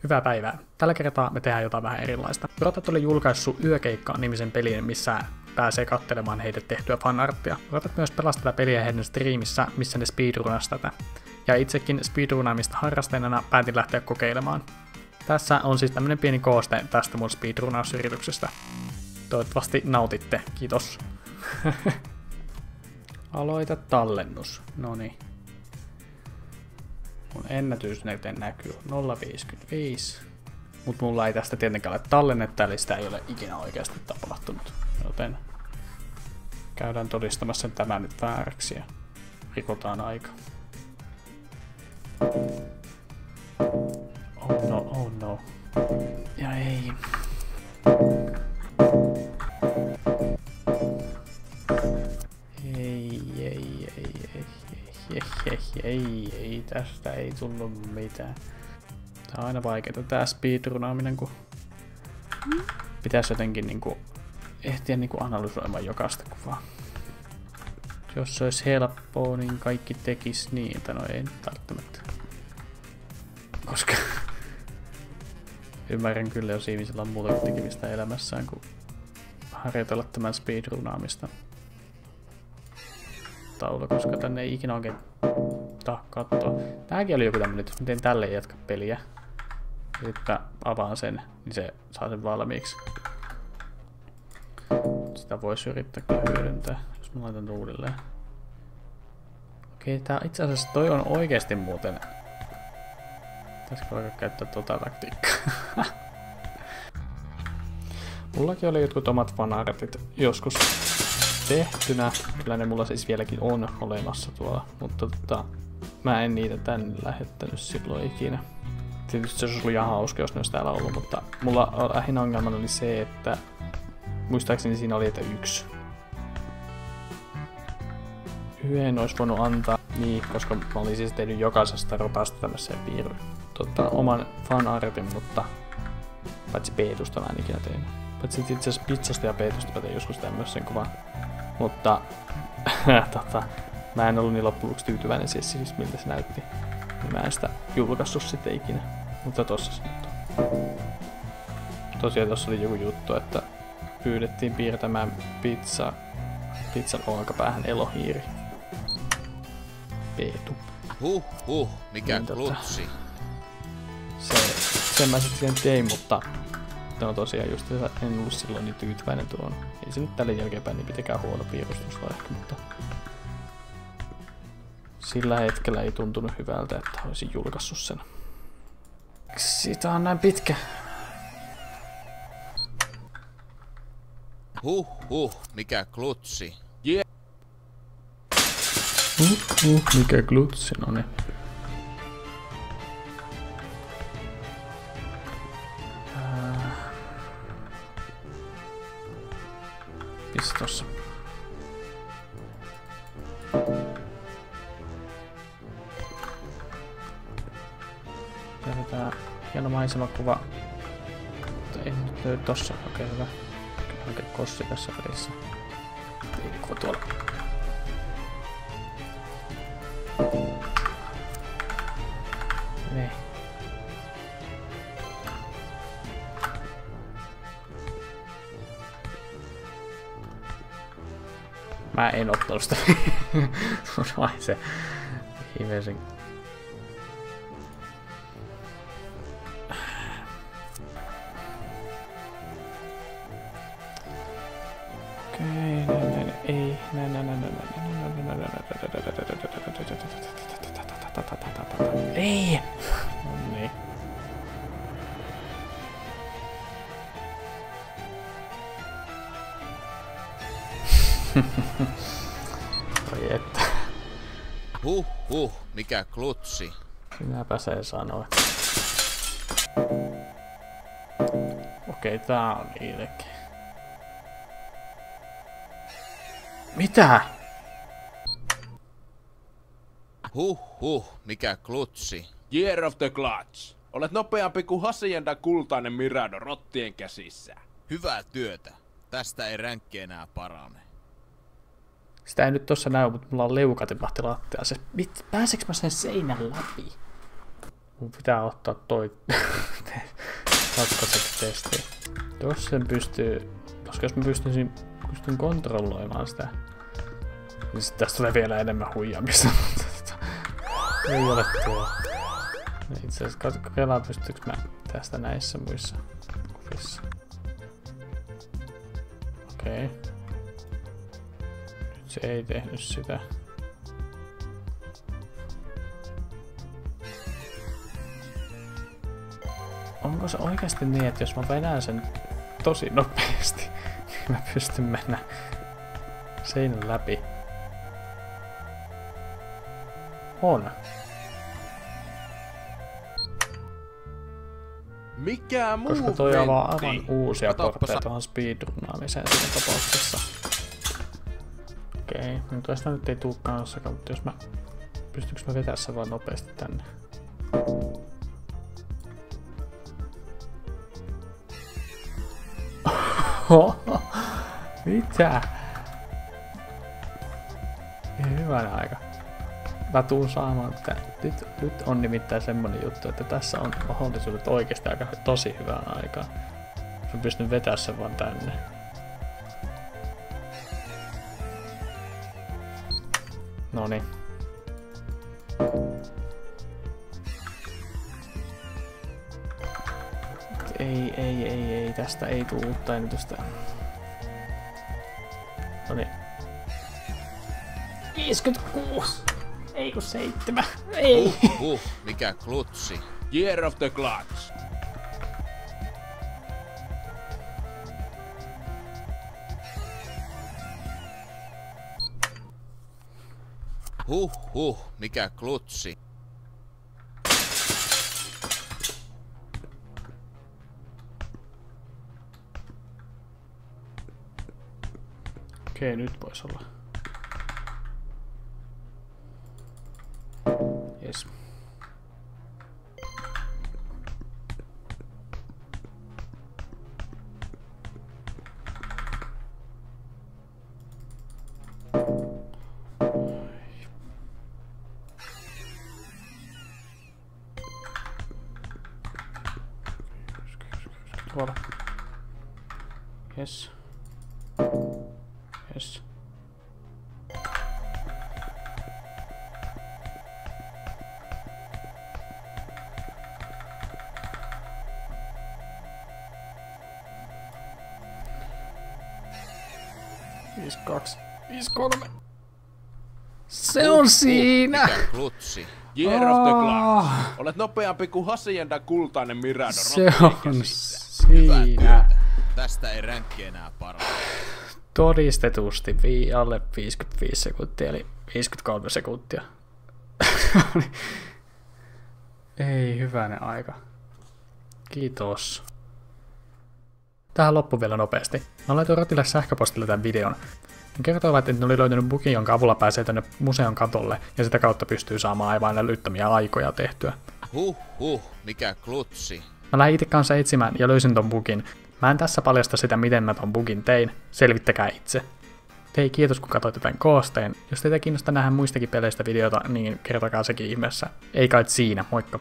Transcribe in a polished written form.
Hyvää päivää. Tällä kertaa me tehdään jotain vähän erilaista. Rotat oli julkaissut Yökeikka-nimisen pelin, missä pääsee katselemaan heille tehtyä fanarttia. Rotat myös pelasi tätä peliä heidän striimissä, missä ne speedrunas tätä. Ja itsekin speedrunaamista harrasteena päätin lähteä kokeilemaan. Tässä on siis tämmönen pieni kooste tästä mun speedrunausyrityksestä. Toivottavasti nautitte. Kiitos. Aloita tallennus. Noniin. Mun ennätysnäyte näkyy 0.55. Mut mulla ei tästä tietenkään ole tallennetta, eli sitä ei ole ikinä oikeasti tapahtunut. Joten käydään todistamassa tämä nyt vääräksi ja rikotaan aika. Oh no. Ja ei. Ei, tästä ei tullut mitään. Tää on aina vaikeeta tää speedrunaaminen, kun pitäisi jotenkin niinku ehtiä niinku analysoimaan jokaista kuvaa. Jos se olisi helppoa, niin kaikki tekis niin, että no ei välttämättä. Koska ymmärrän kyllä, jos ihmisillä on muuta tekemistä elämässään kuin harjoitella tämän speedrunaamista taulu, koska tänne ei ikinä oikein katsoa. Tääkin oli joku tämmönen, että jos mä teen tälleen jatka peliä ja sitten avaan sen, niin se saa sen valmiiksi. Sitä voisi yrittää kyllä hyödyntää, jos mä laitan uudelleen. Okei, tää itse asiassa toi on oikeesti muuten. Pitäisikö alkaa käyttää tota taktiikkaa? Mullakin oli jotkut omat fanartit joskus tehtynä. Kyllä ne mulla siis vieläkin on olemassa tuolla, mutta mä en niitä tänne lähettänyt silloin ikinä. Tietysti se olisi ollut ihan hauska, jos ne olisi täällä ollut, mutta mulla lähinnä ongelmana oli se, että muistaakseni siinä oli, että yhden olisi voinut antaa, niin, koska mä olin siis tehnyt jokaisesta rotasta tämmöisen oman fanartin, mutta paitsi Peetusta mä en ikinä tehnyt. Paitsi itse asiassa pizzasta ja Peetusta mä tein joskus tämmöisen kuvan. Mutta mä en ollut niin loppujen lopuksi tyytyväinen siis miltä se näytti. Niin mä en sitä julkaissut sitten ikinä. Mutta tossa se nyt on. Tosiaan tossa oli joku juttu, että pyydettiin piirtämään pizzan olkapäähän elohiiri. Peetu. Mikä niin, klutsi. Sen mä sit siihen tein, mutta no tosiaan just en ollut silloin niin tyytyväinen tuon. Ei se nyt tälle jälkeenpäin niin mitenkään huono piirustus ehkä, mutta sillä hetkellä ei tuntunut hyvältä, että olisin julkaissut sen. Siitä on näin pitkä. Mikä klutsi. Yeah. Mikä klutsi, no niin. Pistossa. Tää hieno maisemakuva. Ei nyt löydy tossa. Okei, hyvä. Oikein kossi tässä välissä. Liikkuu tuolla. Niin. Mä en ottanut sitä. Vai se ihmeisen. Okei, näin, ei, näin. Ei! Noniin. Oi että. Mikä klutsi. Sinäpä se sanoi. Okei, tää on ilkeä. Mitä? Mikä klutsi. Year of the Clutch. Olet nopeampi kuin Hacienda kultainen Mirado rottien käsissä. Hyvää työtä. Tästä ei ränkki enää parane. Sitä ei nyt tossa näy, mutta mulla on leuka tipahti lattia. Pääseekö mä sen seinän läpi? Mun pitää ottaa toi kakkoseksi testiin. Jos sen pystyy, koska jos mä pystyn kontrolloimaan sitä, niin sit tästä tulee vielä enemmän huijaamista. Ei ole tuo. Itse asiassa kokeillaan pystyykö mä tästä näissä muissa kuvissa. Okei. Nyt se ei tehnyt sitä. Onko se oikeasti niin, että jos mä vedän sen tosi nopeasti, niin mä pystyn mennä seinän läpi? On. Mikä muu Koska toi avaa aivan ventti? uusia portteja tuohon speedrunnaamiseen siinä tapauksessa. Okei, niin toista nyt ei tuu kanssakaan, mutta jos mä... Pystyykö mä vetää sen vaan nopeasti tänne? Mitä? Ei hyvänä aika. Mä tuun saamaan tätä. Nyt on nimittäin semmonen juttu, että tässä on mahdollisuudet oikeesti aika tosi hyvään aikaan. Mä pystyn vetämään sen vaan tänne. Noniin. Ei, tästä ei tuu uutta ennätystä. Noniin. 56! Ei kun 7. Ei! Mikä klutsi. Year of the Clutch. Mikä klutsi. Okei, nyt vois olla. Jes. Tuolla. Jes. Jes. Viisi, 2, 5, 3. Se on siinä! Mikä klutsi. Year of the Clutch. Olet nopeampi kuin Hacienda kultainen Mirado Se rottien on käsissä. Hyvää siinä. työtä. Tästä ei ränkki enää paranna. Todistetusti alle 55 sekuntia, eli 53 sekuntia. Ei hyvänen aika. Kiitos. Tähän loppu vielä nopeasti. Mä laitoin Rotille sähköpostilla tämän videon. Ne kertoivat, että ne oli löytänyt bugin, jonka avulla pääsee tänne museon katolle, ja sitä kautta pystyy saamaan aivan älyttömiä aikoja tehtyä. Mikä klutsi. Mä lähdin itse kanssa etsimään ja löysin ton bugin. Mä en tässä paljasta sitä, miten mä ton bugin tein. Selvittäkää itse. Hei, kiitos kun katsoitte tämän koosteen. Jos teitä kiinnostaa nähdä muistakin peleistä videota, niin kertokaa sekin ihmeessä. Ei kai siinä, moikka!